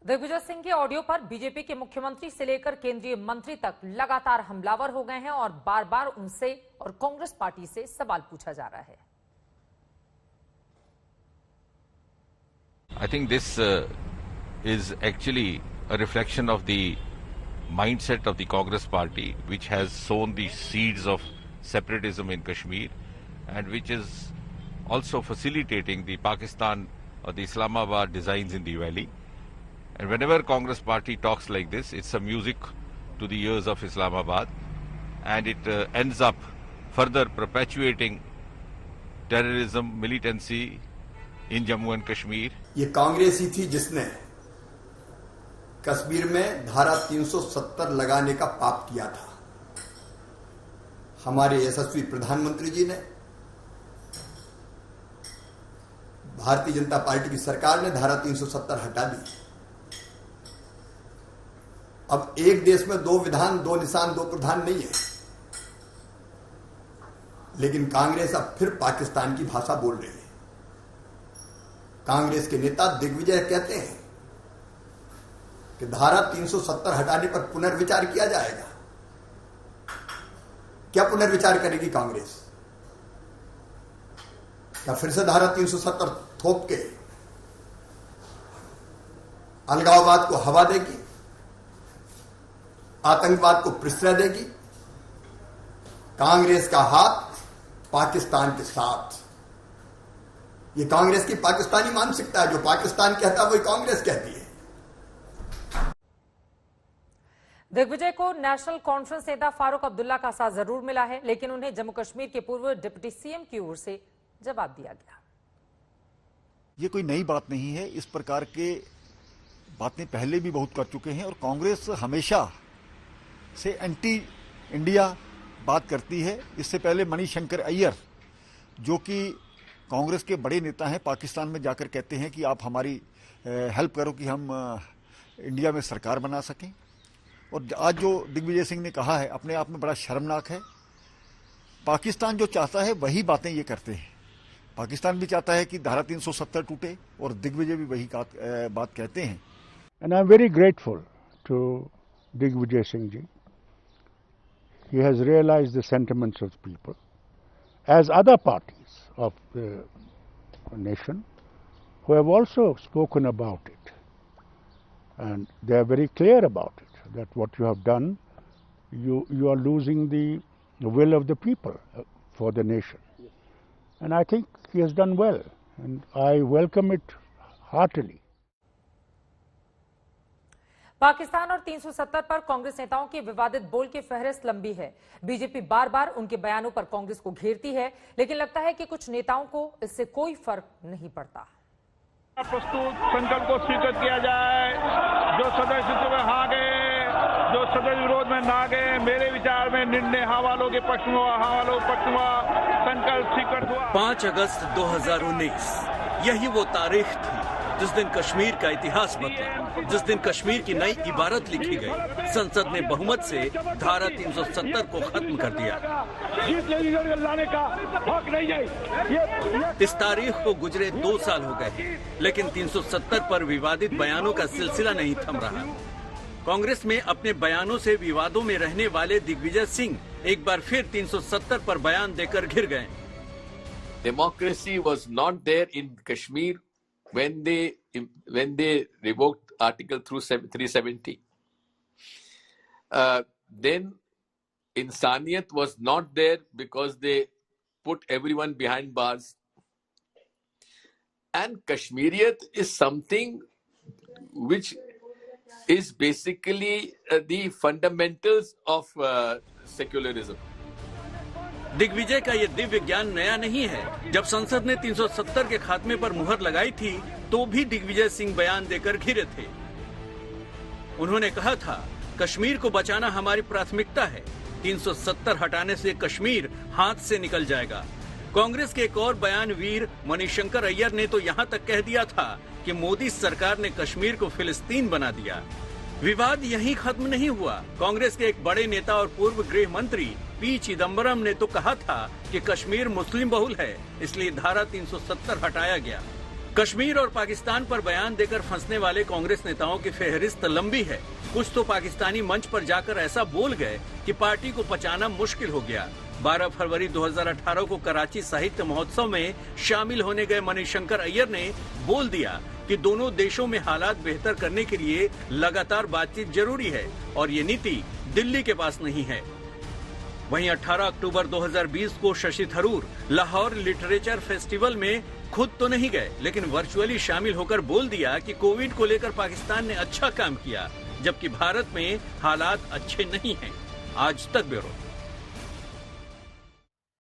दिग्विजय सिंह के ऑडियो पर बीजेपी के मुख्यमंत्री से लेकर केंद्रीय मंत्री तक लगातार हमलावर हो गए हैं और बार बार उनसे और कांग्रेस पार्टी से सवाल पूछा जा रहा है। I think this is actually a reflection of the mindset of the Congress party, which has sown the seeds of separatism in Kashmir and which is also facilitating the Pakistan or the Islamabad designs in the valley. And whenever Congress party talks like this, it's a music to the ears of Islamabad, and it ends up further perpetuating terrorism, militancy in Jammu and Kashmir. ये कांग्रेस ही थी जिसने कश्मीर में धारा 370 लगाने का पाप किया था। हमारे यशस्वी प्रधानमंत्री जी ने, भारतीय जनता पार्टी की सरकार ने धारा 370 हटा दी। अब एक देश में दो विधान, दो निशान, दो प्रधान नहीं है, लेकिन कांग्रेस अब फिर पाकिस्तान की भाषा बोल रही है। कांग्रेस के नेता दिग्विजय कहते हैं कि धारा 370 हटाने पर पुनर्विचार किया जाएगा। क्या पुनर्विचार करेगी कांग्रेस? क्या फिर से धारा 370 थोप के अलगाववाद को हवा देगी, आतंकवाद को प्रश्रय देगी? कांग्रेस का हाथ पाकिस्तान के साथ। ये कांग्रेस की पाकिस्तानी मानसिकता है। जो पाकिस्तान कहता है वही कांग्रेस कहती है। दिग्विजय को नेशनल कॉन्फ्रेंस नेता फारूक अब्दुल्ला का साथ जरूर मिला है, लेकिन उन्हें जम्मू कश्मीर के पूर्व डिप्टी सीएम की ओर से जवाब दिया गया। ये कोई नई बात नहीं है। इस प्रकार के बातें पहले भी बहुत कर चुके हैं और कांग्रेस हमेशा से एंटी इंडिया बात करती है। इससे पहले मणिशंकर अय्यर, जो कि कांग्रेस के बड़े नेता हैं, पाकिस्तान में जाकर कहते हैं कि आप हमारी हेल्प करो कि हम इंडिया में सरकार बना सकें। और आज जो दिग्विजय सिंह ने कहा है, अपने आप में बड़ा शर्मनाक है। पाकिस्तान जो चाहता है वही बातें ये करते हैं। पाकिस्तान भी चाहता है कि धारा 370 टूटे और दिग्विजय भी वही बात कहते हैं। And I am very grateful to Digvijay Singh ji. He has realized the sentiments of the people, as other parties of the nation who have also spoken about it. And they are very clear about it, that what you have done, you are losing the will of the people for the nation. And I think he has done well, and I welcome it heartily. Pakistan और 370 पर कांग्रेस नेताओं की विवादित बोल की फहरिस्त लंबी है। बीजेपी बार बार उनके बयानों पर कांग्रेस को घेरती है, लेकिन लगता है कि कुछ नेताओं को इससे कोई फर्क नहीं पड़ता। प्रस्तुत संकल्प को स्वीकृत किया जाए। जो सदस्य में हाँ गए, जो सदस्य विरोध में ना गए, मेरे विचार में निर्णय हाँ वालों के पक्ष में हुआ, हाँ वालों के पक्ष में हुआ, संकल्प स्वीकृत हुआ। 5 अगस्त 2019 यही वो तारीख थी जिस दिन कश्मीर का इतिहास बदला, जिस दिन कश्मीर की नई इबारत लिखी गई। संसद ने बहुमत से धारा 370 को खत्म कर दिया। इस तारीख को गुजरे 2 साल हो गए, लेकिन 370 पर विवादित बयानों का सिलसिला नहीं थम रहा। कांग्रेस में अपने बयानों से विवादों में रहने वाले दिग्विजय सिंह एक बार फिर 370 पर बयान देकर घिर गए। Democracy was not there in Kashmir when they revoked Article 370. Then Insaniyat was not there because they put everyone behind bars. And Kashmiriyat is something which is basically the fundamentals of secularism. Digvijay का ये दिव्य ज्ञान नया नहीं है। जब संसद ने 370 के खात्मे पर मुहर लगाई थी, तो भी दिग्विजय सिंह बयान देकर घिरे थे। उन्होंने कहा था, कश्मीर को बचाना हमारी प्राथमिकता है। 370 हटाने से कश्मीर हाथ से निकल जाएगा। कांग्रेस के एक और बयानवीर मणिशंकर अय्यर ने तो यहाँ तक कह दिया था कि मोदी सरकार ने कश्मीर को फिलिस्तीन बना दिया। विवाद यहीं खत्म नहीं हुआ। कांग्रेस के एक बड़े नेता और पूर्व गृह मंत्री पी चिदम्बरम ने तो कहा था कि कश्मीर मुस्लिम बहुल है, इसलिए धारा 370 हटाया गया। कश्मीर और पाकिस्तान पर बयान देकर फंसने वाले कांग्रेस नेताओं की फेहरिस्त लंबी है। कुछ तो पाकिस्तानी मंच पर जाकर ऐसा बोल गए कि पार्टी को पचाना मुश्किल हो गया। 12 फरवरी 2018 को कराची साहित्य महोत्सव में शामिल होने गए मणिशंकर अय्यर ने बोल दिया कि दोनों देशों में हालात बेहतर करने के लिए लगातार बातचीत जरूरी है और ये नीति दिल्ली के पास नहीं है। वहीं 18 अक्टूबर 2020 को शशि थरूर लाहौर लिटरेचर फेस्टिवल में खुद तो नहीं गए, लेकिन वर्चुअली शामिल होकर बोल दिया कि कोविड को लेकर पाकिस्तान ने अच्छा काम किया, जबकि भारत में हालात अच्छे नहीं हैं। आज तक ब्यूरो।